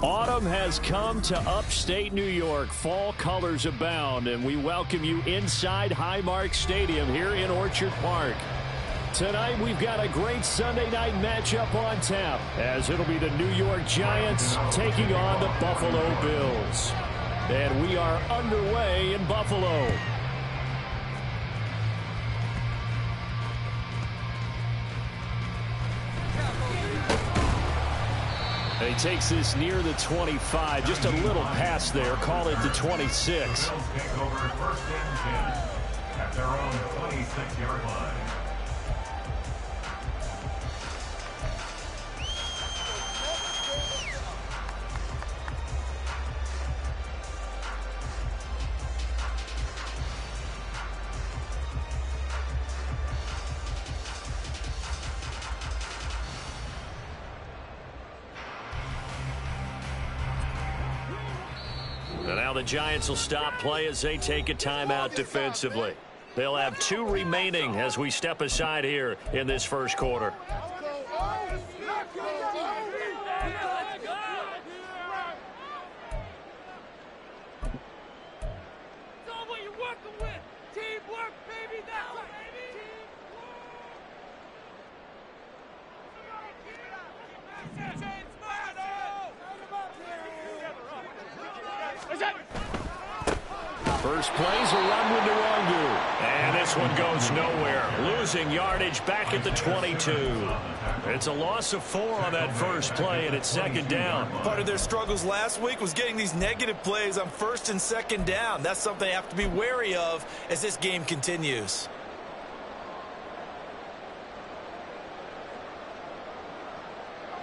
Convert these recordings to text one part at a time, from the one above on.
Autumn has come to upstate New York. Fall colors abound, and we welcome you inside Highmark Stadium here in Orchard Park. Tonight, we've got a great Sunday night matchup on tap, as it'll be the New York Giants taking on the Buffalo Bills. And we are underway in Buffalo. And he takes this near the 25. Just a little pass there. Call it the 26. Take over first and 10 at their own 26-yard line. And now the Giants will stop play as they take a timeout defensively. They'll have 2 remaining as we step aside here in this first quarter. First play's a run with Nwangu. And this one goes nowhere. Losing yardage back at the 22. It's a loss of 4 on that first play, and it's second down. Part of their struggles last week was getting these negative plays on first and second down. That's something they have to be wary of as this game continues.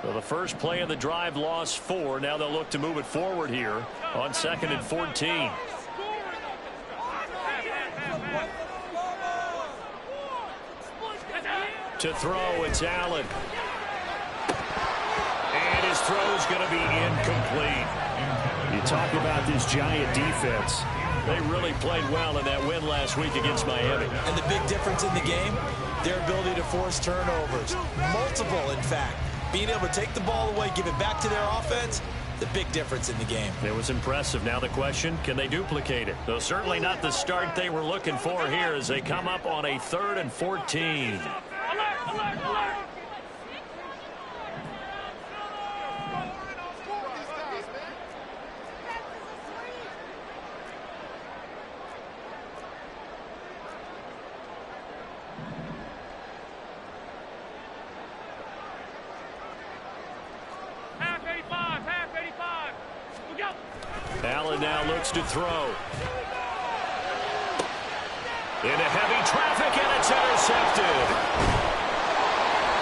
So the first play of the drive lost 4. Now they'll look to move it forward here on second and 14. To throw, it's Allen. And his throw's going to be incomplete. You talk about this Giant defense. They really played well in that win last week against Miami. And the big difference in the game, their ability to force turnovers. Multiple, in fact. Being able to take the ball away, give it back to their offense, the big difference in the game. It was impressive. Now the question, can they duplicate it? Though certainly not the start they were looking for here as they come up on a 3rd and 14. Alert, alert. Half 85. We go. Allen now looks to throw. Into heavy traffic, and it's intercepted.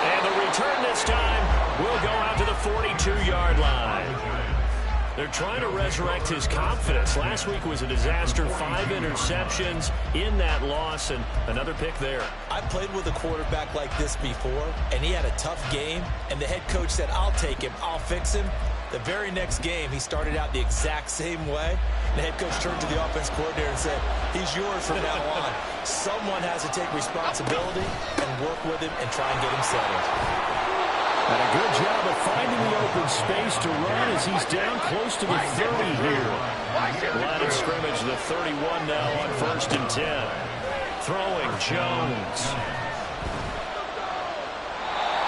And the return this time will go out to the 42-yard line. They're trying to resurrect his confidence. Last week was a disaster. 5 interceptions in that loss, and another pick there. I played with a quarterback like this before, and he had a tough game, and the head coach said, I'll take him, I'll fix him. The very next game, he started out the exact same way. The head coach turned to the offense coordinator and said, he's yours from now on. Someone has to take responsibility and work with him and try and get him settled. And a good job of finding the open space to run as he's down close to the 30 here. Line of scrimmage, the 31 now on 1st and 10. Throwing Jones.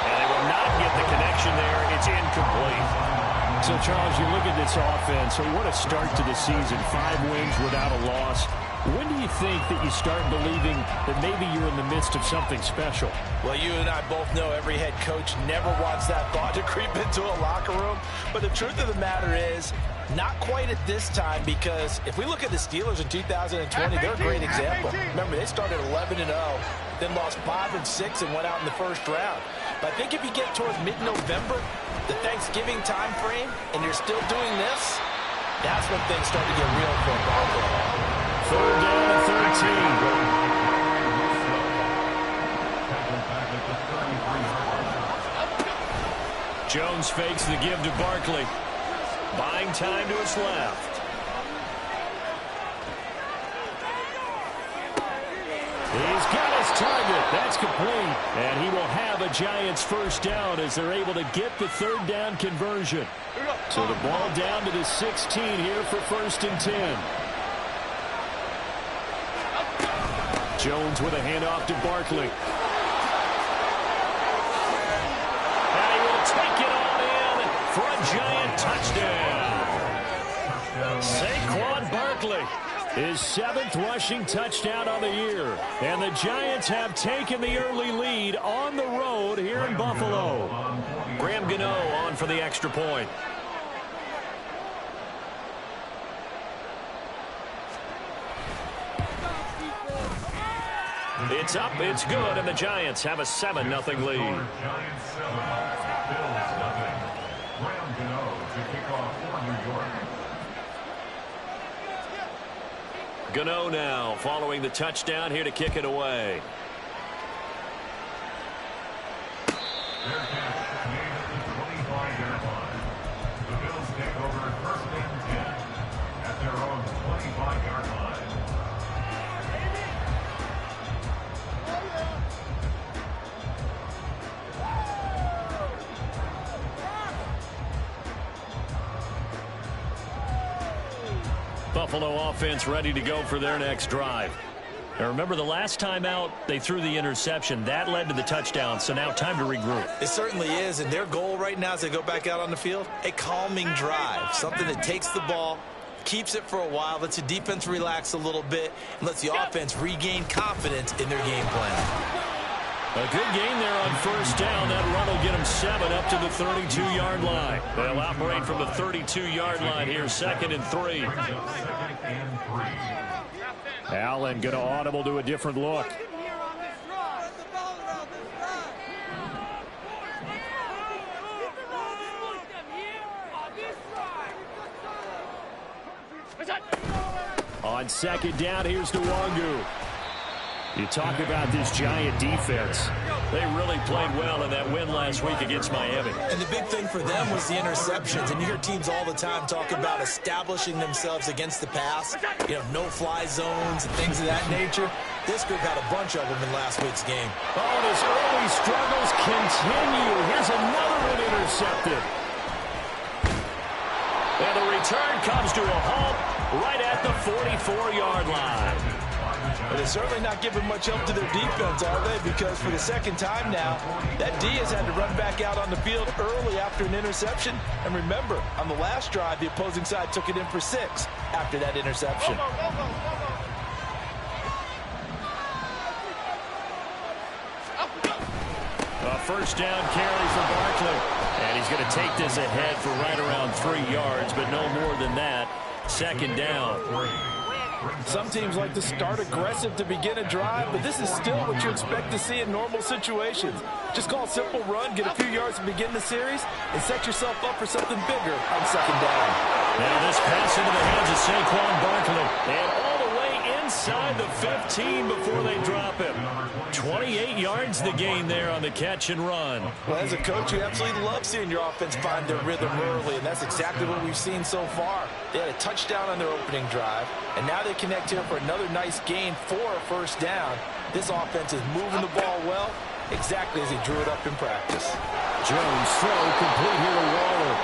And they will not get the connection there. It's incomplete. So, Charles, you look at this offense, so what a start to the season. 5 wins without a loss. When do you think that you start believing that maybe you're in the midst of something special? Well, you and I both know every head coach never wants that thought to creep into a locker room. But the truth of the matter is, not quite at this time, because if we look at the Steelers in 2020, they're a great example. Remember, they started 11-0, then lost 5 and 6 and went out in the first round. But I think if you get towards mid-November, the Thanksgiving time frame, and you're still doing this, that's when things start to get real for a ball game. 3rd down and 13. Jones fakes the give to Barkley. Buying time to his left. He's got his target. That's complete. And he will have a Giants first down as they're able to get the third down conversion. So the ball down to the 16 here for 1st and 10. Jones with a handoff to Barkley. And he will take it all in for a Giant touchdown. Saquon Barkley, his 7th rushing touchdown on the year. And the Giants have taken the early lead on the road here in Buffalo. Graham Gano on for the extra point. It's up, it's good, and the Giants have a 7-0 lead. Giants 7, Bills nothing. Graham Gano to kick off for New York. Gano now following the touchdown here to kick it away. Their catch made at the 25-yard line. The Bills take over 1st and 10 at their own 25-yard line. Buffalo offense ready to go for their next drive. Now remember, the last time out, they threw the interception. That led to the touchdown, so now time to regroup. It certainly is, and their goal right now as they go back out on the field, a calming drive, something that takes the ball, keeps it for a while, lets the defense relax a little bit, and lets the offense regain confidence in their game plan. A good gain there on 1st down. That run will get them 7 up to the 32-yard line. They'll operate from the 32-yard line here, 2nd and 3. Allen going to audible to a different look. On 2nd down, here's Nwangu. You talk about this Giant defense. They really played well in that win last week against Miami. And the big thing for them was the interceptions. And you hear teams all the time talk about establishing themselves against the pass. You know, no-fly zones and things of that nature. This group had a bunch of them in last week's game. Oh, and his early struggles continue. Here's another one intercepted. And the return comes to a halt right at the 44-yard line. But they're certainly not giving much help to their defense, are they? Because for the 2nd time now, that D has had to run back out on the field early after an interception. And remember, on the last drive, the opposing side took it in for 6 after that interception. A 1st down carry for Barkley. And he's going to take this ahead for right around 3 yards, but no more than that. 2nd down. Some teams like to start aggressive to begin a drive, but this is still what you expect to see in normal situations. Just call a simple run, get a few yards to begin the series, and set yourself up for something bigger on 2nd down. Now this pass into the hands of Saquon Barkley. And all the way inside the 15 before they drop him. 28 yards the gain there on the catch and run. Well, as a coach, you absolutely love seeing your offense find their rhythm early, and that's exactly what we've seen so far. They had a touchdown on their opening drive, and now they connect here for another nice gain for a 1st down. This offense is moving the ball well, exactly as he drew it up in practice. Jones throw complete here to Waller.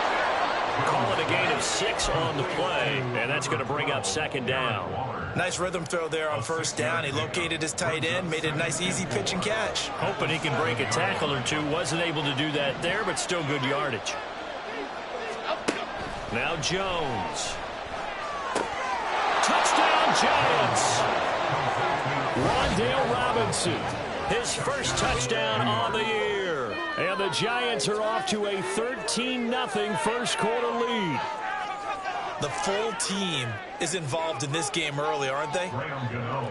Call it a gain of 6 on the play, and that's going to bring up 2nd down. Nice rhythm throw there on 1st down. He located his tight end, made it a nice easy pitch and catch. Hoping he can break a tackle or two. Wasn't able to do that there, but still good yardage. Now Jones. Touchdown Giants. Wan'Dale Robinson, his 1st touchdown on the year. And the Giants are off to a 13-0 1st quarter lead. The full team is involved in this game early, aren't they?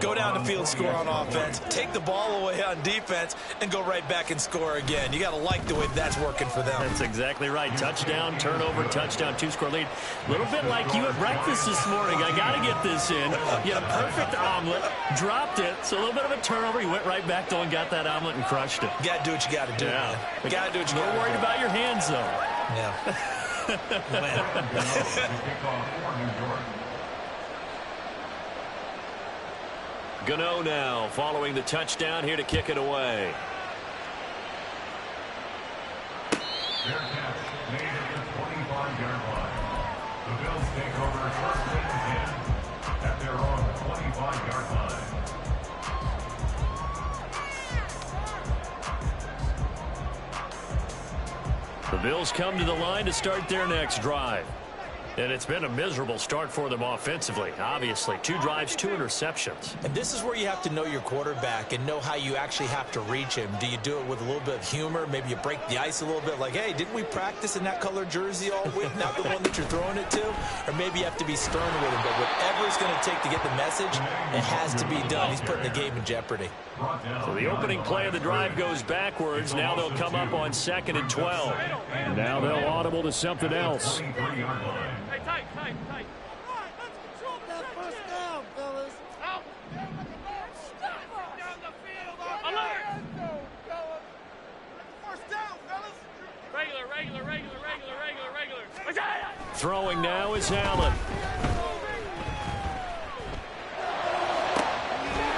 Go down the field, score on offense, take the ball away on defense, and go right back and score again. You got to like the way that's working for them. That's exactly right. Touchdown, turnover, touchdown, 2-score lead. A little bit like you at breakfast this morning. I got to get this in. You had a perfect omelet, dropped it, so a little bit of a turnover. You went right back though and got that omelet and crushed it. You got to do what you got to do, man. You got to do what you got to do. We're worried about your hands, though. Yeah. Gano now following the touchdown here to kick it away. Their catch made at the 25-yard line. The Bills take over first and 10 at their own 25-yard line. The Bills come to the line to start their next drive. And it's been a miserable start for them offensively. Obviously, 2 drives, 2 interceptions. And this is where you have to know your quarterback and know how you actually have to reach him. Do you do it with a little bit of humor? Maybe you break the ice a little bit like, hey, didn't we practice in that color jersey all week? Not the one that you're throwing it to? Or maybe you have to be stern with him. But whatever it's going to take to get the message, it has to be done. He's putting the game in jeopardy. So the opening play of the drive goes backwards. Now they'll come up on 2nd and 12. Now they'll audible to something else. Hey, tight. All right, let's control that first down, fellas. Out. Down the field. Alert. First down, fellas. Regular. Throwing now is Allen.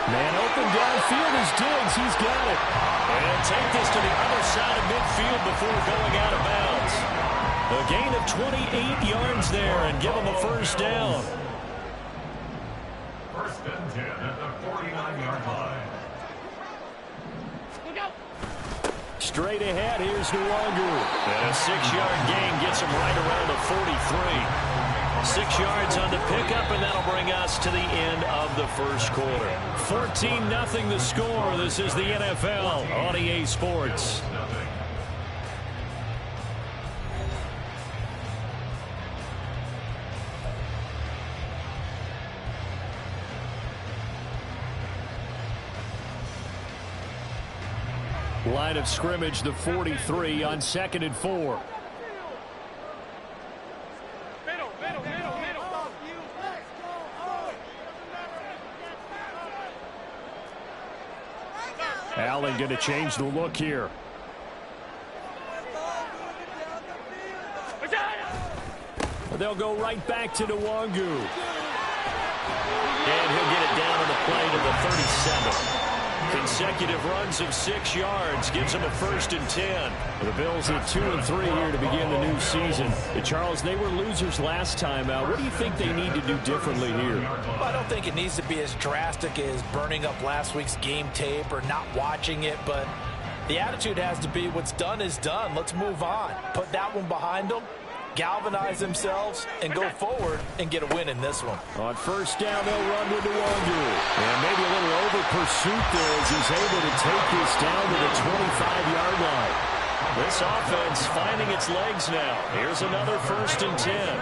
Man open downfield is Diggs. He's got it. And take this to the other side of midfield before going out of bounds. A gain of 28 yards there and give them a first down. First and 10 at the 49-yard line. Look out. Straight ahead, here's Nwangu. And a 6-yard gain gets him right around the 43. 6 yards on the pickup, and that'll bring us to the end of the first quarter. 14-0 the score. This is the NFL on EA Sports. Line of scrimmage, the 43 on 2nd and 4. Allen going to change the look here. They'll go right back to Nwangu. And he'll get it down on the play to the 37. Consecutive runs of 6 yards gives them a 1st and 10. The Bills at 2-3 here to begin the new season. Charles, they were losers last time out. What do you think they need to do differently here? Well, I don't think it needs to be as drastic as burning up last week's game tape or not watching it, but the attitude has to be what's done is done. Let's move on. Put that one behind them, galvanize themselves, and go forward and get a win in this one. On first down, they'll run with Nwangu. And maybe a little over pursuit there as he's able to take this down to the 25-yard line. This offense finding its legs now. Here's another 1st and 10.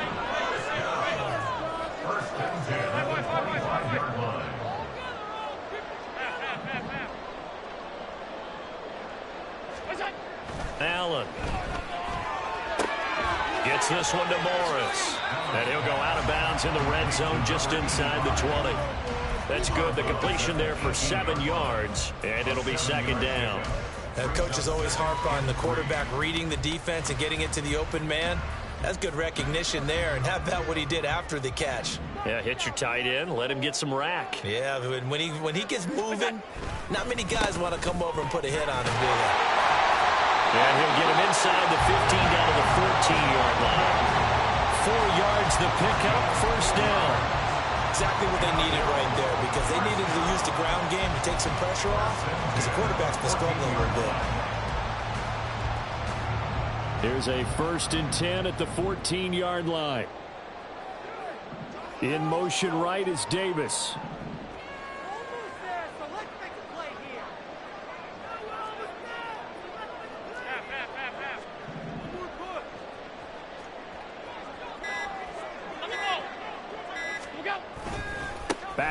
First and 10 at the 25-yard line. Allen gets this one to Morris. And he'll go out of bounds in the red zone just inside the 20. That's good. The completion there for 7 yards. And it'll be 2nd down. Coaches always harp on the quarterback reading the defense and getting it to the open man. That's good recognition there. And how about what he did after the catch? Yeah, hit your tight end. Let him get some rack. Yeah, when he gets moving, not many guys want to come over and put a hit on him, do they? And he'll get him inside the 15 down to the 14-yard line. 4 yards the pickup, 1st down. Exactly what they needed right there, because they needed to use the ground game to take some pressure off, because the quarterback's been struggling a little bit. Here's a 1st and 10 at the 14-yard line. In motion right is Davis.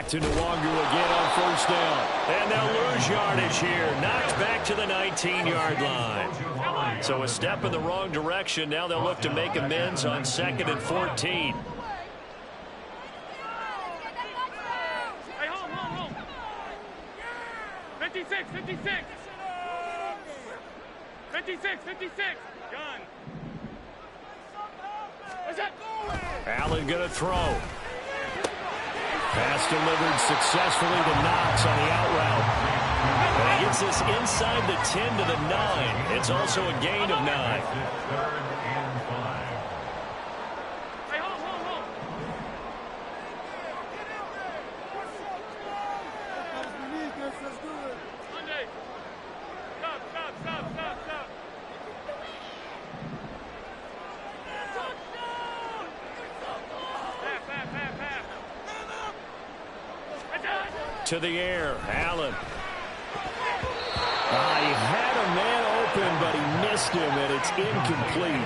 back to Nwangu again on first down. And they'll lose yardage here. Knocked back to the 19-yard line. So a step in the wrong direction. Now they'll look to make amends on 2nd and 14. Hey, home. 56. 56. Gun. What's that? Allen going to throw. Pass delivered successfully to Knox on the out route. And he gets this inside the 10 to the 9. It's also a gain of 9. Hey, home. Monday. Stop. To the air, Allen. He had a man open, but he missed him, and it's incomplete.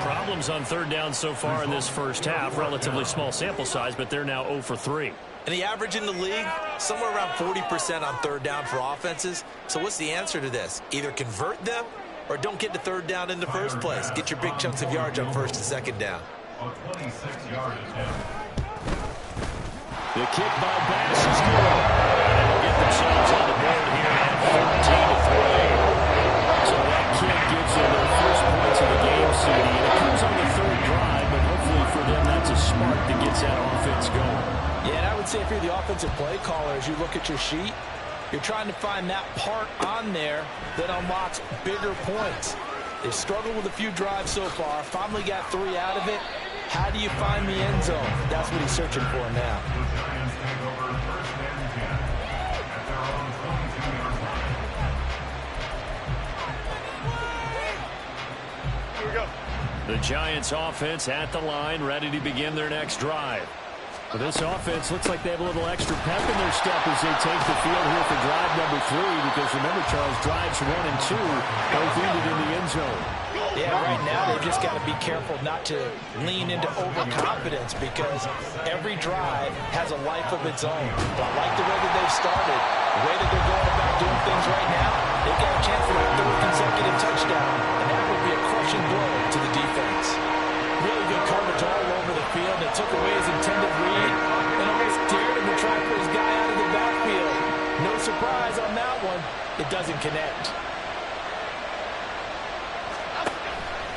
Problems on 3rd down so far in this first half. Relatively small sample size, but they're now 0 for 3. And the average in the league, somewhere around 40% on 3rd down for offenses. So what's the answer to this? Either convert them or don't get to 3rd down in the first place. Get your big chunks of yards on 1st and 2nd down. A 26-yard attempt. The kick by Bass is good. And they'll get themselves on the board here at 14-3. So that kick gives them their first points of the game, CD. And it comes on the 3rd drive, but hopefully for them that's a spark that gets that offense going. Yeah, and I would say if you're the offensive play caller, as you look at your sheet, you're trying to find that part on there that unlocks bigger points. They've struggled with a few drives so far, finally got 3 out of it. How do you find the end zone? That's what he's searching for now. The Giants take over 1st and 10 at their own 22-yard line. Here we go. The Giants offense at the line, ready to begin their next drive. Well, this offense looks like they have a little extra pep in their step as they take the field here for drive number 3, because remember, Charles, drives 1 and 2 both ended in the end zone. Yeah, right now they've just got to be careful not to lean into overconfidence, because every drive has a life of its own. But I like the way that they've started, the way that they're going about doing things right now. They've got a chance for their 3rd consecutive touchdown, and that would be a crushing blow to the defense. Really good coverage all over the field. It took away his intended read and almost dared him to try for his guy out of the backfield. No surprise on that one. It doesn't connect.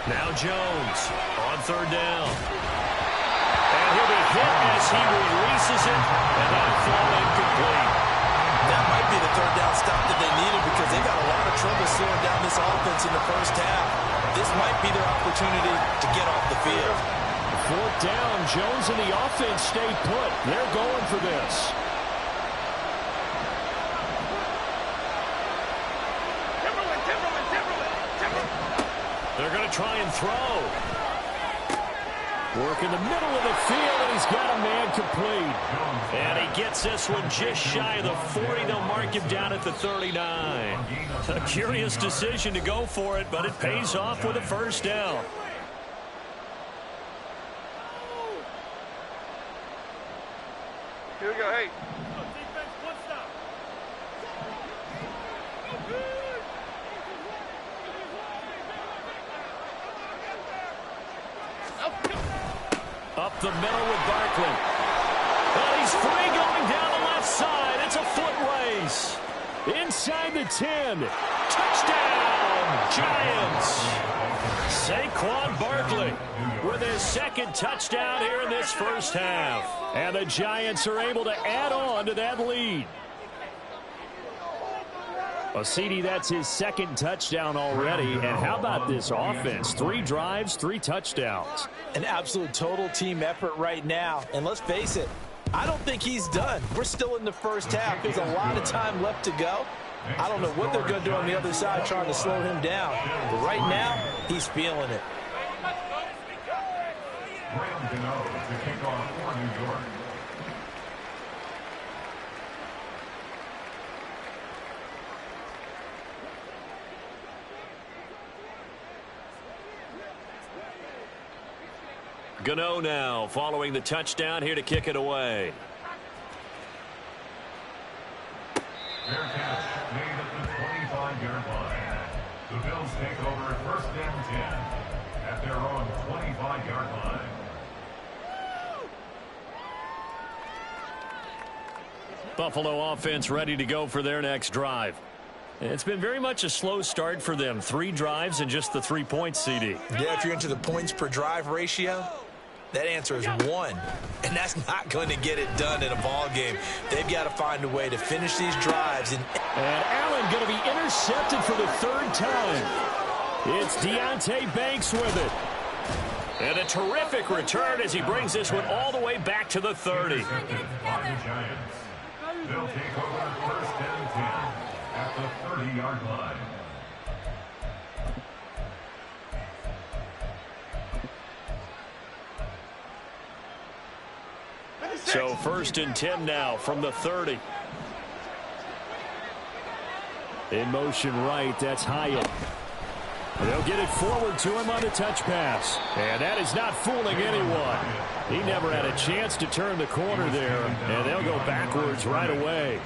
Now Jones on 3rd down. And he'll be hit as he releases it, and that'll fall incomplete. That might be the 3rd down stop that they needed, because they got a lot of trouble slowing down this offense in the first half. This might be their opportunity to get off the field. 4th down, Jones and the offense stay put. They're going for this. They're going to try and throw. Work in the middle of the field, and he's got a man complete. And he gets this one just shy of the 40. They'll mark him down at the 39. A curious decision to go for it, but it pays off with a 1st down. Here we go. Hey. Defense, 1 stop. Up the middle with Barkley. And he's free going down the left side. It's a foot race. Inside the 10. Touchdown, Giants. Saquon Barkley with his 2nd touchdown here in this first half. And the Giants are able to add on to that lead. Well, CD, that's his 2nd touchdown already. And how about this offense? 3 drives, 3 touchdowns. An absolute total team effort right now. And let's face it, I don't think he's done. We're still in the first half. There's a lot of time left to go. I don't know what they're going to do on the other side trying to slow him down. But right now, he's feeling it. Graham Gano to kick off for New York. Gano now following the touchdown here to kick it away. The Bills take over first and 10 at their own 25-yard line. Buffalo offense ready to go for their next drive. It's been very much a slow start for them. 3 drives and just the 3 points, CD. Yeah, if you're into the points per drive ratio, that answer is 1. And that's not going to get it done in a ball game. They've got to find a way to finish these drives. And Allen going to be intercepted for the 3rd time. It's Deonte Banks with it. And a terrific return as he brings this one all the way back to the 30. They'll take over first and 10 at the 30-yard line. So 1st and 10 now from the 30. In motion right, that's Hyatt. They'll get it forward to him on the touch pass. And that is not fooling anyone. He never had a chance to turn the corner there, and they'll go backwards right away.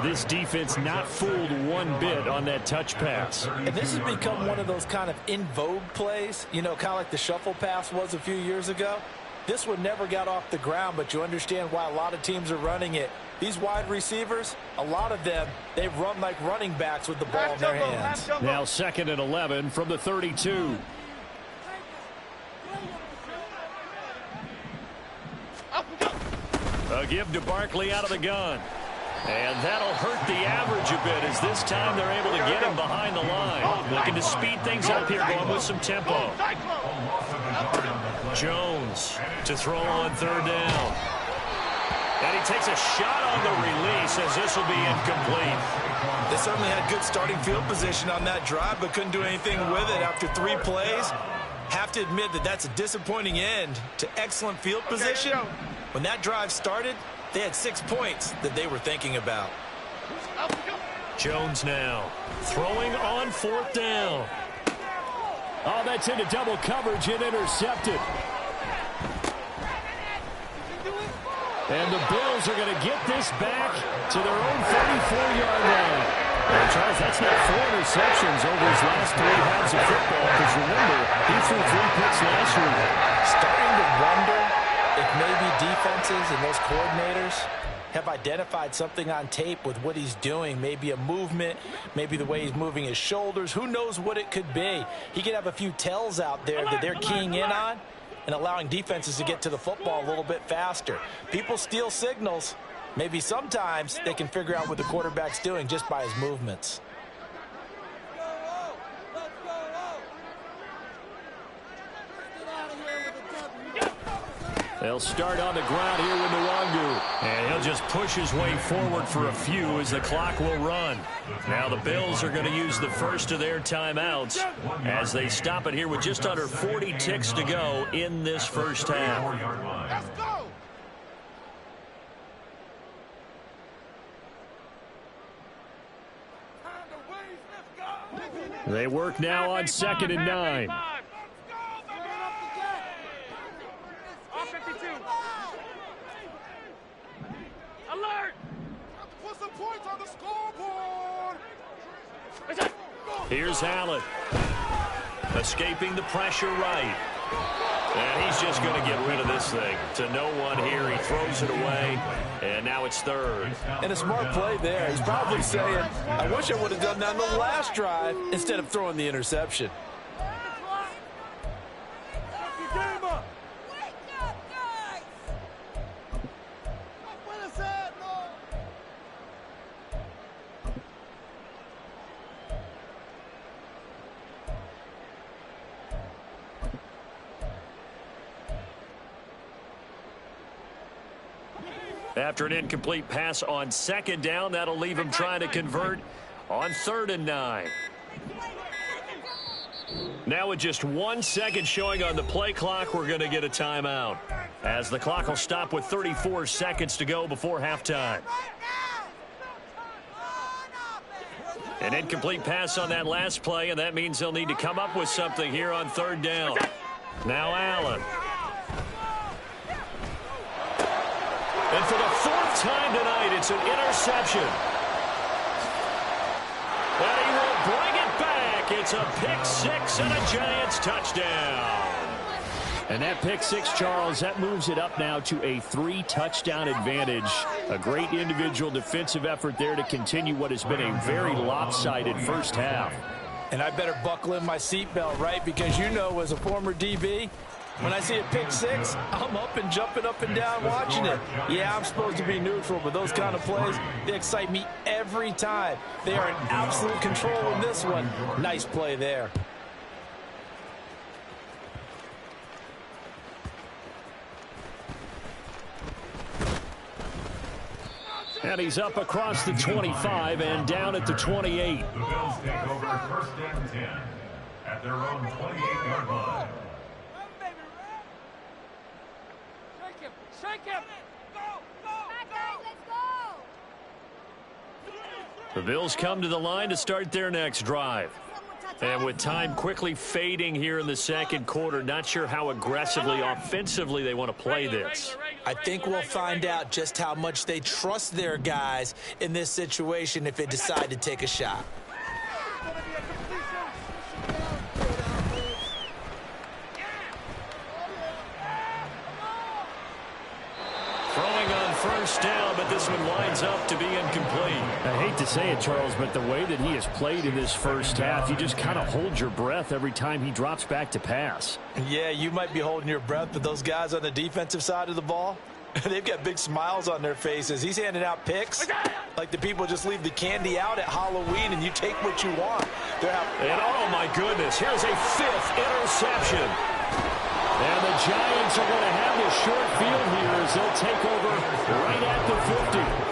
This defense not fooled one bit on that touch pass. And this has become one of those kind of in vogue plays, you know, kind of like the shuffle pass was a few years ago. This one never got off the ground, but you understand why a lot of teams are running it. These wide receivers, a lot of them, they run like running backs with the ball in their hands. Now 2nd and 11 from the 32. A give to Barkley out of the gun. And that'll hurt the average a bit as this time they're able to get him behind the line. Looking to speed things up here, going with some tempo. Jones to throw on 3rd down. And he takes a shot on the release as this will be incomplete. They certainly had good starting field position on that drive, but couldn't do anything with it after 3 plays. Have to admit that that's a disappointing end to excellent field position. When that drive started, they had 6 points that they were thinking about. Jones now throwing on 4th down. Oh, that's into double coverage and intercepted. And the Bills are going to get this back to their own 34-yard line. And Charles, that's not 4 interceptions over his last 3 halves of football, because remember, he threw 3 picks last week. Starting to wonder if maybe defenses and those coordinators have identified something on tape with what he's doing. Maybe a movement, maybe the way he's moving his shoulders. Who knows what it could be? He could have a few tells out there that they're keying in on and allowing defenses to get to the football a little bit faster. People steal signals. Maybe sometimes they can figure out what the quarterback's doing just by his movements. They'll start on the ground here with Nwangu. And he'll just push his way forward for a few as the clock will run. Now the Bills are going to use the first of their timeouts as they stop it here with just under 40 ticks to go in this first half. Let's go! They work now on 2nd and 9. Alert! Put some points on the scoreboard! Here's Allen. Escaping the pressure right. And he's just going to get rid of this thing. To no one here. He throws it away. And now it's 3rd. And a smart play there. He's probably saying, I wish I would have done that on the last drive instead of throwing the interception. After an incomplete pass on 2nd down, that'll leave him trying to convert on 3rd and 9. Now with just 1 second showing on the play clock, we're going to get a timeout, as the clock will stop with 34 seconds to go before halftime. An incomplete pass on that last play, and that means they'll need to come up with something here on 3rd down. Now Allen. And for the 4th time tonight, it's an interception. And he will bring it back. It's a pick six and a Giants touchdown. And that pick six, Charles, that moves it up now to a 3-touchdown advantage. A great individual defensive effort there to continue what has been a very lopsided first half. And I better buckle in my seatbelt, right? Because you know, as a former DB, when I see a pick six, I'm up and jumping up and down watching it. Yeah, I'm supposed to be neutral, but those kind of plays, they excite me every time. They are in absolute control in this one. Nice play there. And he's up across the 25 and down at the 28. The Bills take over first and 10 at their own 28-yard line. Shake him! Go! Go! Go! Let's go! The Bills come to the line to start their next drive. And with time quickly fading here in the second quarter, not sure how aggressively, offensively they want to play this. I think we'll find out just how much they trust their guys in this situation if they decide to take a shot. Throwing on first down, but this one winds up to be incomplete. I hate to say it, Charles, but the way that he has played in this first half, you just kind of hold your breath every time he drops back to pass. Yeah, you might be holding your breath, but those guys on the defensive side of the ball, they've got big smiles on their faces. He's handing out picks like the people just leave the candy out at Halloween and you take what you want. And oh my goodness, here's a 5th interception. And the Giants are going to have this short field here as they'll take over right at the 50.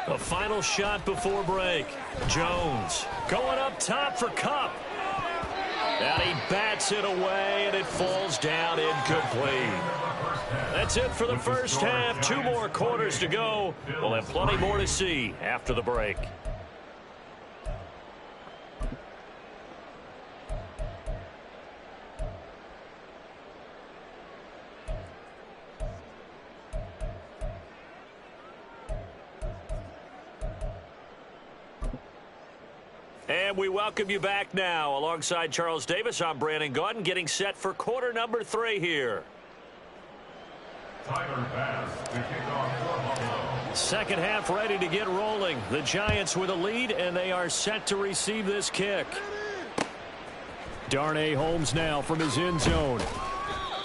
The final shot before break. Jones going up top for Kupp. And he bats it away, and it falls down incomplete. That's it for the first half. 2 more quarters to go. We'll have plenty more to see after the break. And we welcome you back now. Alongside Charles Davis, I'm Brandon Gaudin, getting set for quarter number 3 here. Tyler Bass to kick off for Buffalo. Second half ready to get rolling. The Giants with a lead, and they are set to receive this kick. Darnay Holmes now from his end zone.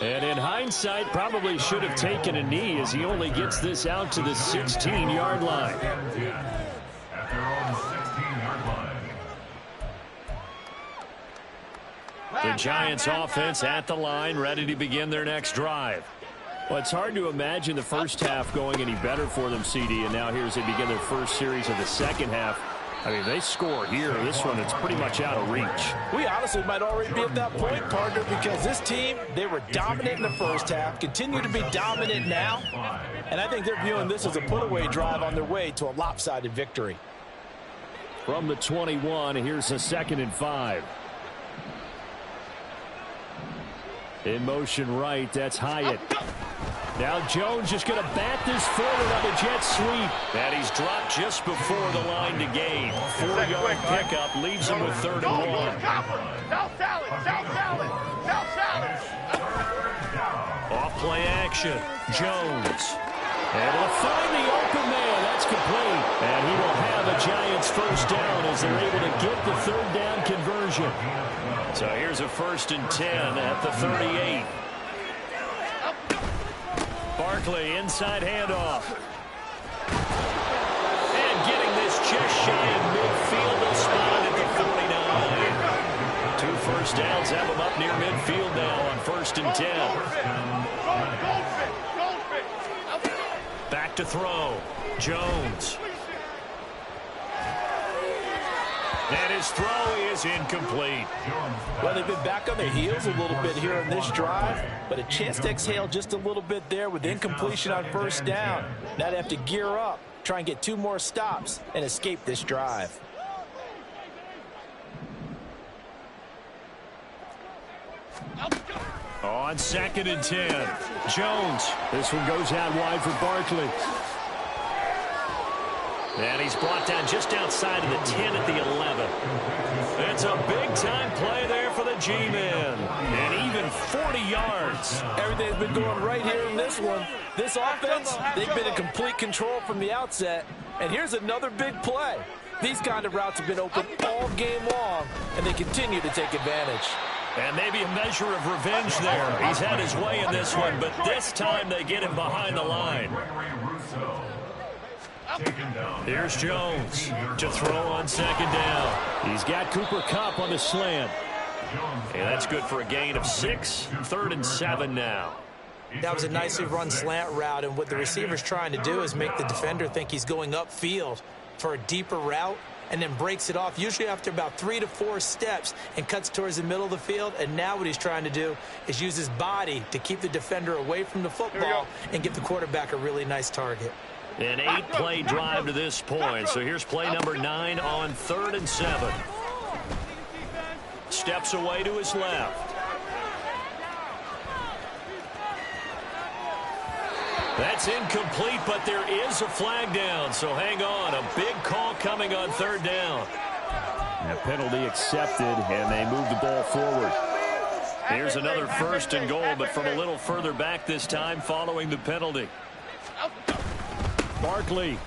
And in hindsight, probably should have taken a knee as he only gets this out to the 16-yard line. At their own 16-yard line. The Giants offense at the line, ready to begin their next drive. Well, it's hard to imagine the first half going any better for them, CD, and now here as they begin their first series of the second half. I mean, they score here. This one, it's pretty much out of reach. We honestly might already be at that point, partner, because this team, they were dominant in the first half, continue to be dominant now, and I think they're viewing this as a put-away drive on their way to a lopsided victory. From the 21, here's a 2nd and 5. In motion right, that's Hyatt. Now Jones just going to bat this forward on the jet sweep. And he's dropped just before the line to gain. 4-yard pickup leaves him with 3rd and 1. South salad! South salad! South salad! Off play action. Jones. And will find the open man. That's complete. And he will have a Giants first down as they're able to get the 3rd down conversion. So here's a 1st and 10 at the 38. Barkley inside handoff. And getting this just shy of midfield, they'll spot it at the 49. 2 first downs have them up near midfield now on 1st and 10. Back to throw. Jones. And his throw is incomplete. Well, they've been back on their heels a little bit here in this drive, but a chance to exhale just a little bit there with incompletion on 1st down. Now they have to gear up, try and get 2 more stops, and escape this drive. On 2nd and 10, Jones. This one goes out wide for Barkley. And he's brought down just outside of the 10 at the 11. It's a big-time play there for the G-Men. And even 40 yards. Everything's been going right here in this one. This offense, they've been in complete control from the outset. And here's another big play. These kind of routes have been open all game long, and they continue to take advantage. And maybe a measure of revenge there. He's had his way in this one, but this time they get him behind the line. Here's Jones to throw on 2nd down. He's got Cooper Kupp on the slant. And that's good for a gain of 6. 3rd and 7 now. That was a nicely run slant route, and what the receiver's trying to do is make the defender think he's going upfield for a deeper route, and then breaks it off, usually after about 3 to 4 steps, and cuts towards the middle of the field. And now what he's trying to do is use his body to keep the defender away from the football and give the quarterback a really nice target. An 8-play drive to this point. So here's play number 9 on 3rd and 7. Steps away to his left. That's incomplete, but there is a flag down, so hang on. A big call coming on 3rd down. A penalty accepted, and they move the ball forward. Here's another 1st and goal, but from a little further back this time following the penalty. Barkley.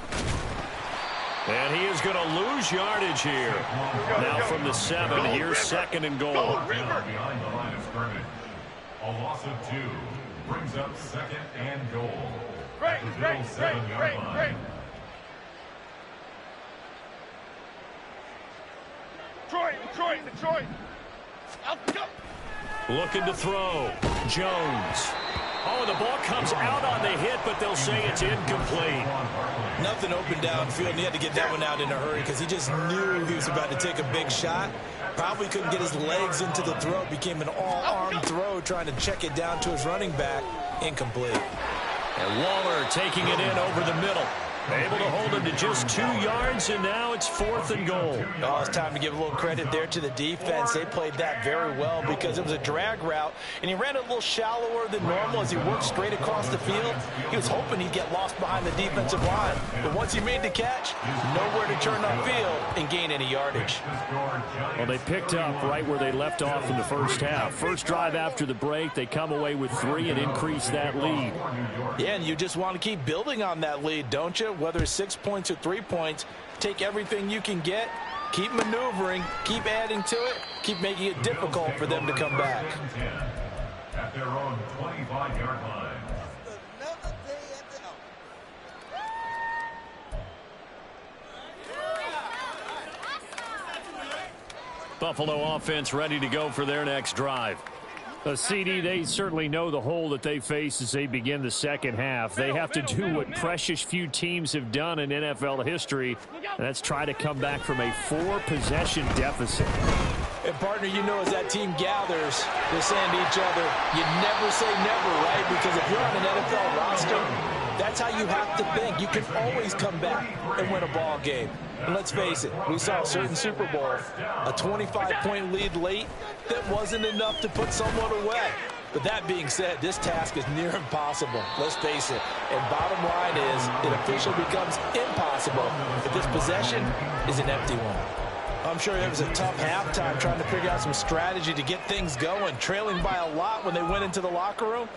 And he is going to lose yardage here. Now from the 7, here's 2nd and goal. Behind the line of scrimmage. A loss of 2 brings up 2nd and goal. At the Bills' 7-yard line. Detroit. Looking to throw. Jones. Oh, the ball comes out on the hit, but they'll say it's incomplete. Nothing open downfield, and he had to get that one out in a hurry because he just knew he was about to take a big shot. Probably couldn't get his legs into the throw. Became an all-arm throw, trying to check it down to his running back. Incomplete. And Waller taking it in over the middle. Able to hold him to just 2 yards, and now it's 4th and goal. Oh, it's time to give a little credit there to the defense. They played that very well because it was a drag route, and he ran it a little shallower than normal as he worked straight across the field. He was hoping he'd get lost behind the defensive line, but once he made the catch, nowhere to turn upfield and gain any yardage. Well, they picked up right where they left off in the first half. First drive after the break, they come away with 3 and increase that lead. Yeah, and you just want to keep building on that lead, don't you? Whether it's 6 points or 3 points, take everything you can get, keep maneuvering, keep adding to it, keep making it difficult for them to come back. At their own 25-yard line. Buffalo offense ready to go for their next drive. CD, they certainly know the hole that they face as they begin the second half. They have to do what precious few teams have done in NFL history, and that's try to come back from a 4-possession deficit. And, partner, you know, as that team gathers, they're saying to each other, you never say never, right? Because if you're on an NFL roster, that's how you have to think. You can always come back and win a ball game. And let's face it, we saw a certain Super Bowl, a 25-point lead late that wasn't enough to put someone away. But that being said, this task is near impossible. Let's face it. And bottom line is, it officially becomes impossible if this possession is an empty one. I'm sure it was a tough halftime trying to figure out some strategy to get things going, trailing by a lot when they went into the locker room.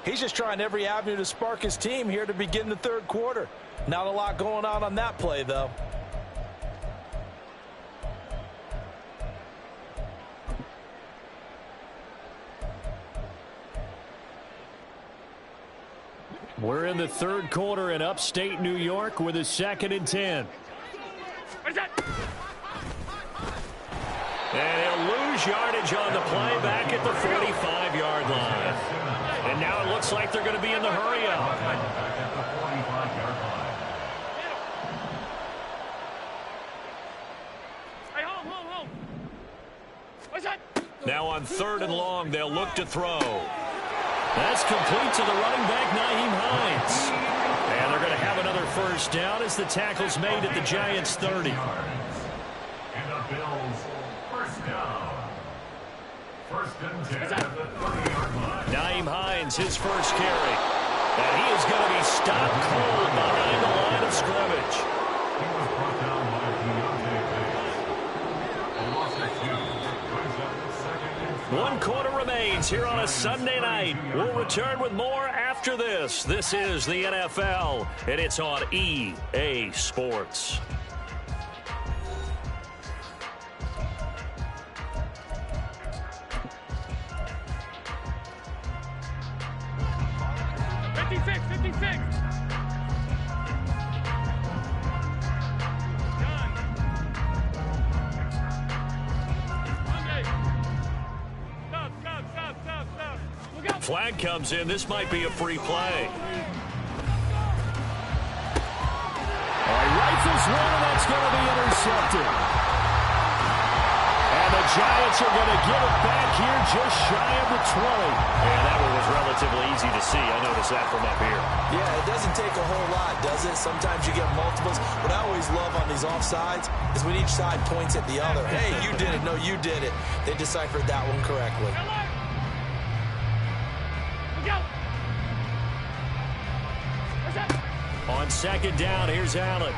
He's just trying every avenue to spark his team here to begin the third quarter. Not a lot going on that play, though. We're in the third quarter in upstate New York with a 2nd and 10. And he'll lose yardage on the play back at the 45-yard line. And now it looks like they're going to be in the hurry-up. Now on 3rd and long, they'll look to throw. That's complete to the running back, Nyheim Hines. And they're going to have another first down as the tackle's made at the Giants' 30. And the Bills, first down. 1st and 10 at the 30-yard Nyheim Hines, his first carry. And he is going to be stopped cold behind the line of scrimmage. He was brought down by Deontay Bates. A loss of 2 brings up second and 5. 1 quarter remains here on a Sunday night. We'll return with more after this. This is the NFL, and it's on EA Sports. Flag comes in. This might be a free play. Rifles one, and that's going to be intercepted. And the Giants are going to get it back here just shy of the 20. And that one was relatively easy to see. I noticed that from up here. Yeah, it doesn't take a whole lot, does it? Sometimes you get multiples. What I always love on these offsides is when each side points at the other. Hey, you did it. No, you did it. They deciphered that one correctly. On second down, here's Allen.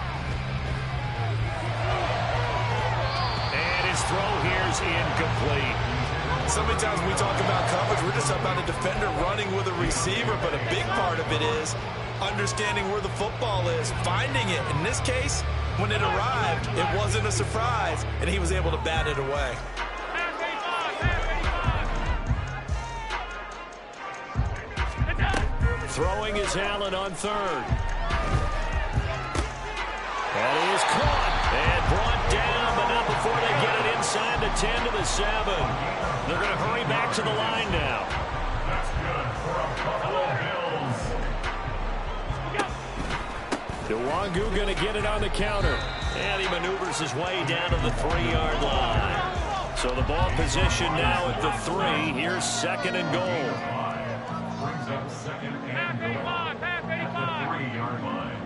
And his throw here's incomplete. So many times when we talk about coverage, we're just about a defender running with a receiver, but a big part of it is understanding where the football is, finding it. In this case, when it arrived, it wasn't a surprise, and he was able to bat it away. Throwing is Allen on third. That is caught and brought down, but not before they get it inside the 10 to the 7. They're going to hurry back to the line now. That's good for a Buffalo Bills. Nwangu going to get it on the counter. And he maneuvers his way down to the 3-yard line. So the ball position now at the 3. Here's second and goal. Brings up second and goal at the 3-yard line.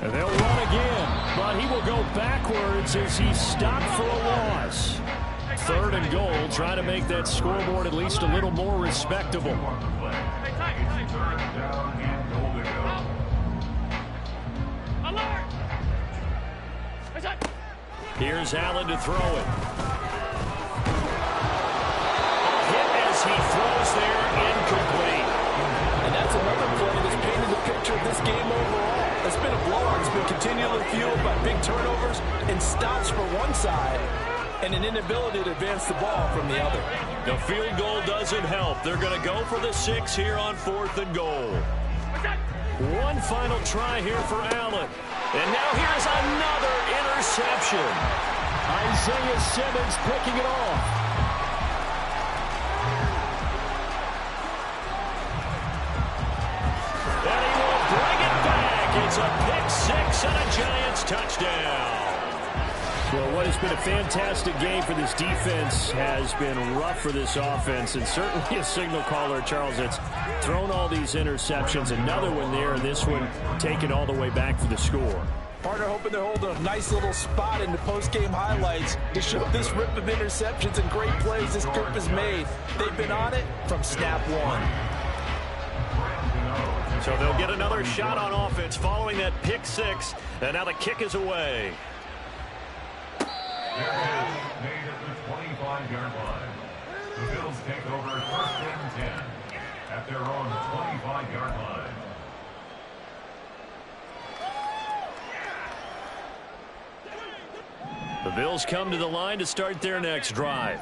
And they'll run again, but he will go backwards as he's stopped for a loss. Third and goal, trying to make that scoreboard at least a little more respectable. Third down and goal to go. Here's Allen to throw it. Hit as he throws there, incomplete. And that's another play that's painted the picture of this game overall. It's been a blowout. It's been continually fueled by big turnovers and stops for one side and an inability to advance the ball from the other. The field goal doesn't help. They're going to go for the 6 here on 4th and goal. One final try here for Allen. And now here's another interception. Isaiah Simmons picking it off. And he will bring it back. It's a pick 6 and a Giants touchdown. Well, what has been a fantastic game for this defense has been rough for this offense, and certainly a signal caller, Charles, that's thrown all these interceptions. Another one there, and this one taken all the way back for the score. Partner hoping they're holding a nice little spot in the post-game highlights to show this rip of interceptions and great plays this group has made. They've been on it from snap one. So they'll get another shot on offense following that pick 6, and now the kick is away. Their catch made at the 25-yard line. The Bills take over 1st and 10 at their own 25-yard line. The Bills come to the line to start their next drive.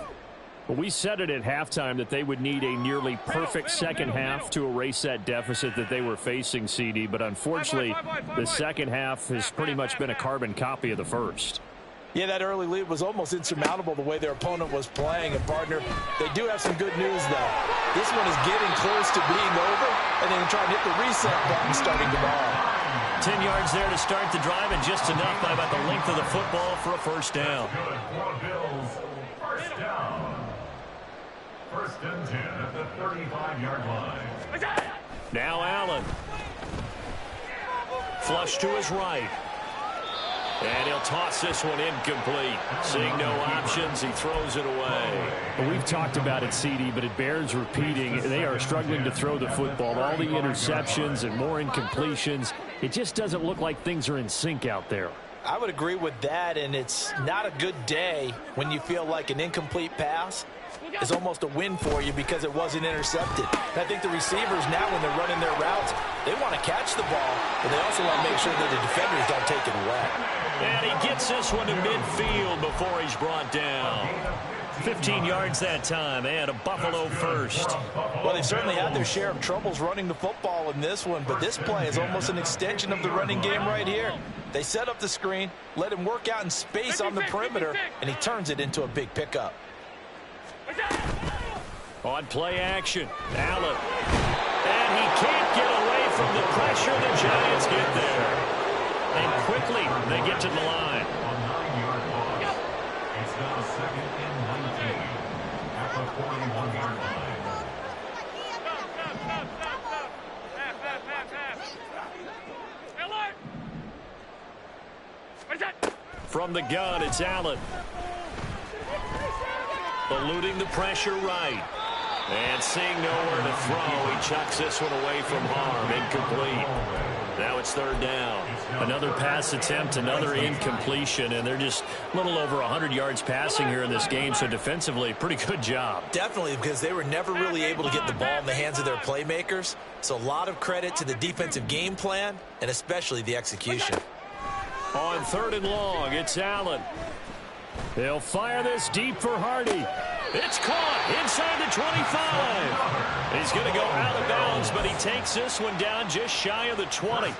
Well, we said it at halftime that they would need a nearly perfect second half to erase that deficit that they were facing, CD, but unfortunately, the second half has pretty much been a carbon copy of the first. Yeah, that early lead was almost insurmountable the way their opponent was playing. And, partner, they do have some good news, though. This one is getting close to being over, and they can try and hit the reset button starting tomorrow. 10 yards there to start the drive, and just enough by about the length of the football for a first down. Good for the Bills. First down. 1st and 10 at the 35-yard line. Now Allen. Flush to his right. And he'll toss this one incomplete. Seeing no options, he throws it away. Well, we've talked about it, CD, but it bears repeating. They are struggling to throw the football. All the interceptions and more incompletions. It just doesn't look like things are in sync out there. I would agree with that, and it's not a good day when you feel like an incomplete pass is almost a win for you because it wasn't intercepted. And I think the receivers now, when they're running their routes, they want to catch the ball, but they also want to make sure that the defenders don't take it away. And he gets this one to midfield before he's brought down. 15 yards that time, and a Buffalo first. Well, they've certainly had their share of troubles running the football in this one, but this play is almost an extension of the running game right here. They set up the screen, let him work out in space on the perimeter, and he turns it into a big pickup. On play action, Allen. And he can't get away from the pressure. The Giants get there. And quickly, they get to the line. On 9-yard loss. It's now 2nd and 19 at the 41-yard line. From the gun, it's Allen. Eluding the pressure right. And seeing nowhere to throw, he chucks this one away from harm. Incomplete. Now it's 3rd down. Another pass attempt, another incompletion, and they're just a little over 100 yards passing here in this game, so defensively, pretty good job. Definitely, because they were never really able to get the ball in the hands of their playmakers. So a lot of credit to the defensive game plan, and especially the execution. On 3rd and long, it's Allen. They'll fire this deep for Hardy. It's caught inside the 25. He's going to go out of bounds, but he takes this one down just shy of the 20.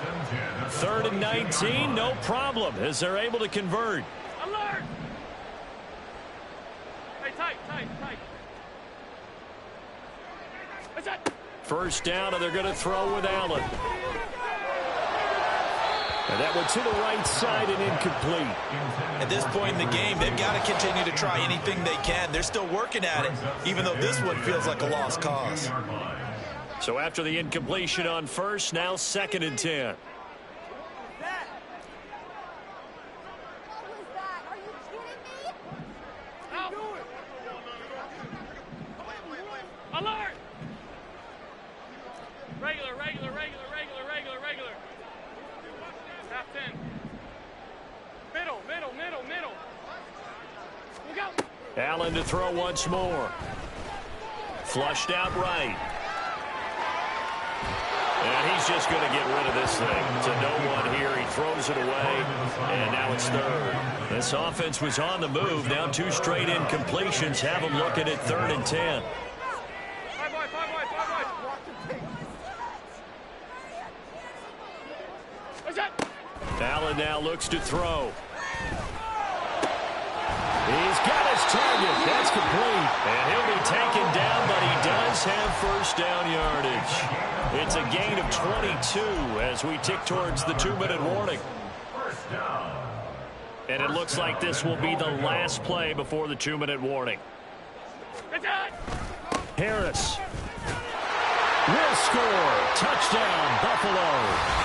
3rd and 19, no problem, as they're able to convert. Alert! Hey, tight. What's that? First down, and they're going to throw with Allen. And that one to the right side and incomplete. At this point in the game, they've got to continue to try anything they can. They're still working at it, even though this one feels like a lost cause. So after the incompletion on first, now 2nd and 10. Alert! Regular. Half 10. Middle. Look out. Allen to throw once more. Flushed out right. And he's just going to get rid of this thing. To no one here. He throws it away. And now it's 3rd. This offense was on the move. Now 2 straight incompletions. Have them looking at 3rd and 10. Five wide. What's that? Allen now looks to throw. He's got his target. That's complete. And he'll be taken down, but he does have first down yardage. It's a gain of 22 as we tick towards the 2-minute warning. And it looks like this will be the last play before the 2-minute warning. Harris will score. Touchdown, Buffalo.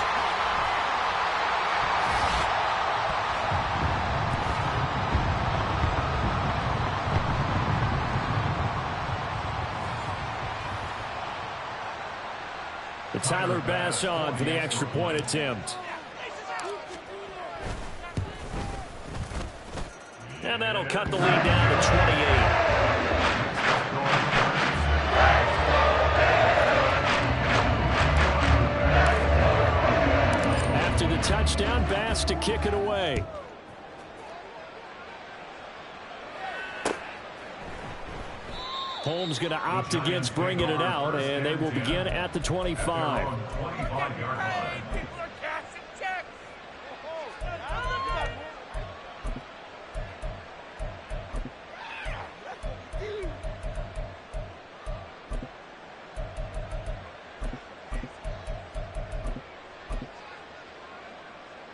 Tyler Bass on for the extra point attempt. And that'll cut the lead down to 28. After the touchdown, Bass to kick it away. Holmes going to opt against bringing it out, and they will begin at the 25.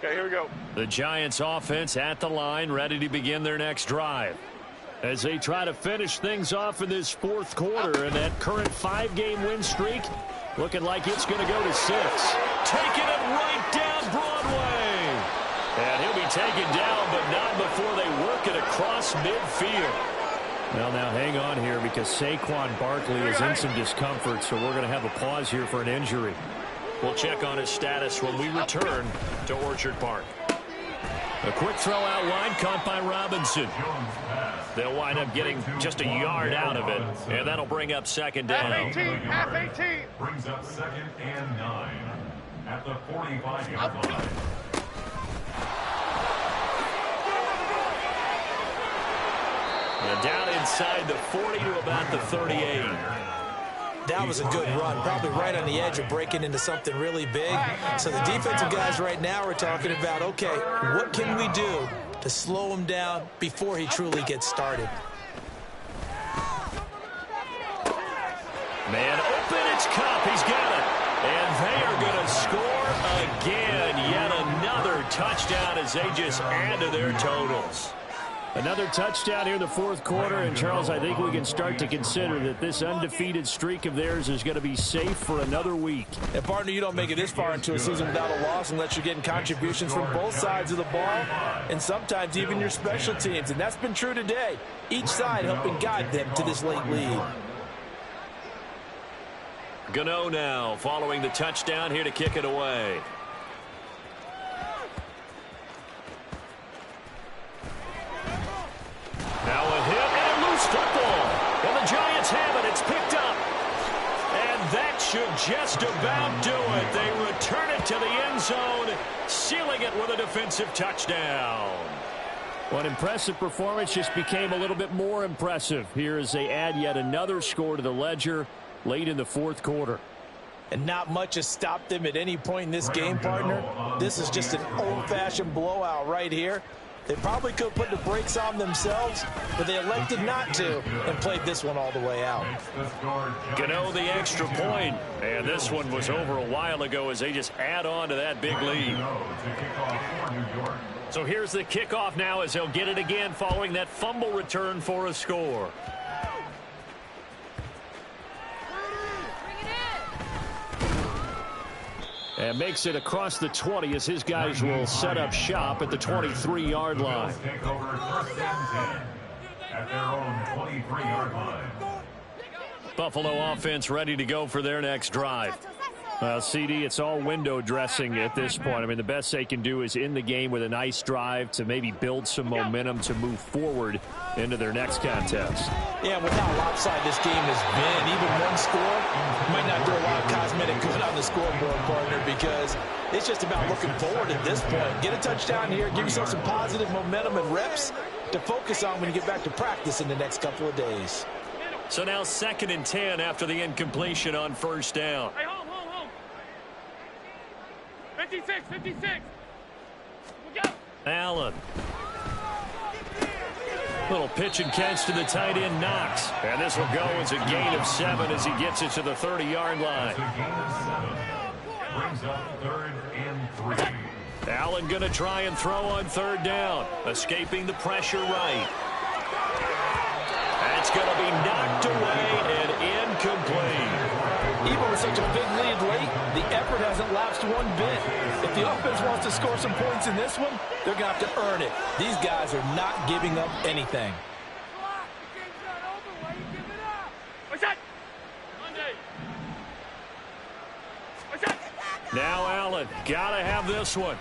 Okay, here we go. The Giants offense at the line, ready to begin their next drive. As they try to finish things off in this 4th quarter, and that current 5-game win streak looking like it's going to go to 6. Taking it right down Broadway. And he'll be taken down, but not before they work it across midfield. Well, now hang on here because Saquon Barkley is in some discomfort, so we're going to have a pause here for an injury. We'll check on his status when we return to Orchard Park. A quick throw out wide caught by Robinson. They'll wind up getting just a yard out of it, and that'll bring up second down. Half 18. Brings up 2nd and 9 at the 45-yard line. And down inside the 40 to about the 38. That was a good run, probably right on the edge of breaking into something really big. So the defensive guys right now are talking about, okay, what can we do to slow him down before he truly gets started? Man open, it's Cup. He's got it. And they are going to score again. Yet another touchdown as they just add to their totals. Another touchdown here in the fourth quarter. And, Charles, I think we can start to consider that this undefeated streak of theirs is going to be safe for another week. And, partner, you don't make it this far into a season without a loss unless you're getting contributions from both sides of the ball and sometimes even your special teams. And that's been true today. Each side helping guide them to this late lead. Gano now following the touchdown here to kick it away. Now a hit and a loose football. And the Giants have it. It's picked up. And that should just about do it. They return it to the end zone, sealing it with a defensive touchdown. Well, an impressive performance just became a little bit more impressive here as they add yet another score to the ledger late in the fourth quarter. And not much has stopped them at any point in this game, partner. This is just an old-fashioned blowout right here. They probably could have put the brakes on themselves, but they elected not to and played this one all the way out. Gano the extra point, and this one was over a while ago as they just add on to that big lead. So here's the kickoff now as they'll get it again following that fumble return for a score. And makes it across the 20 as his guys will set up shop at the 23-yard line. Take over 1st and 10 at their own 23-yard line. Buffalo offense ready to go for their next drive. Well, CD, it's all window dressing at this point. I mean, the best they can do is end the game with a nice drive to maybe build some momentum to move forward into their next contest. Yeah, with how lopsided this game has been, even one score might not do a lot of cosmetic good on the scoreboard, partner, because it's just about looking forward at this point. Get a touchdown here, give yourself some positive momentum and reps to focus on when you get back to practice in the next couple of days. So now 2nd and 10 after the incompletion on first down. Hey, home. 56. We go. Allen. Little pitch and catch to the tight end, Knox. And this will go as a gain of 7 as he gets it to the 30-yard line. It's a gain of 7. Brings up 3rd and 3. Allen going to try and throw on 3rd down. Escaping the pressure right. That's going to be knocked away and incomplete. Even with such a big lead late, the effort hasn't lapsed one bit. If the offense wants to score some points in this one, they're going to have to earn it. These guys are not giving up anything. Now Allen, got to have this one.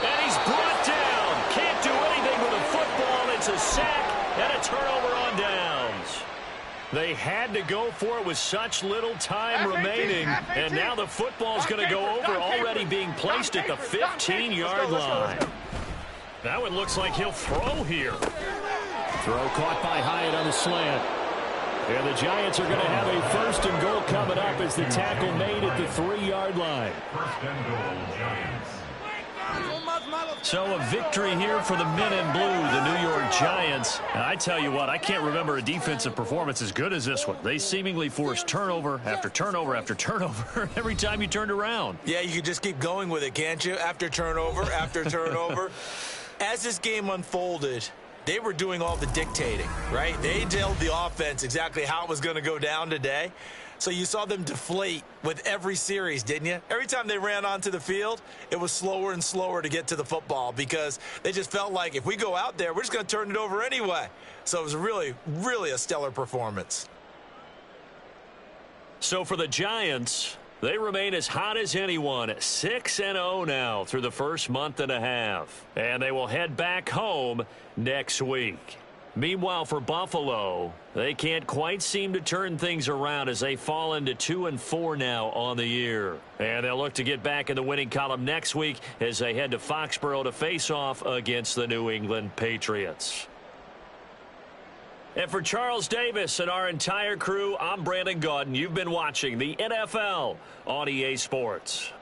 And he's brought down. Can't do anything with a football. It's a sack and a turnover on downs. They had to go for it with such little time remaining, and now the football's going to go over, already being placed at the 15-yard line. That one looks like he'll throw here. Throw caught by Hyatt on the slant. And the Giants are going to have a 1st and goal coming up as the tackle made at the 3-yard line. 1st and goal, Giants. So a victory here for the men in blue, the New York Giants. And I tell you what, I can't remember a defensive performance as good as this one. They seemingly forced turnover after turnover after turnover every time you turned around. Yeah, you could just keep going with it, can't you? After turnover, after turnover. As this game unfolded, they were doing all the dictating, right? They told the offense exactly how it was going to go down today. So you saw them deflate with every series, didn't you? Every time they ran onto the field, it was slower and slower to get to the football because they just felt like if we go out there, we're just going to turn it over anyway. So it was really, really a stellar performance. So for the Giants, they remain as hot as anyone, 6-0 now through the first month and a half. And they will head back home next week. Meanwhile, for Buffalo, they can't quite seem to turn things around as they fall into 2-4 now on the year. And they'll look to get back in the winning column next week as they head to Foxborough to face off against the New England Patriots. And for Charles Davis and our entire crew, I'm Brandon Gaudin. You've been watching the NFL on EA Sports.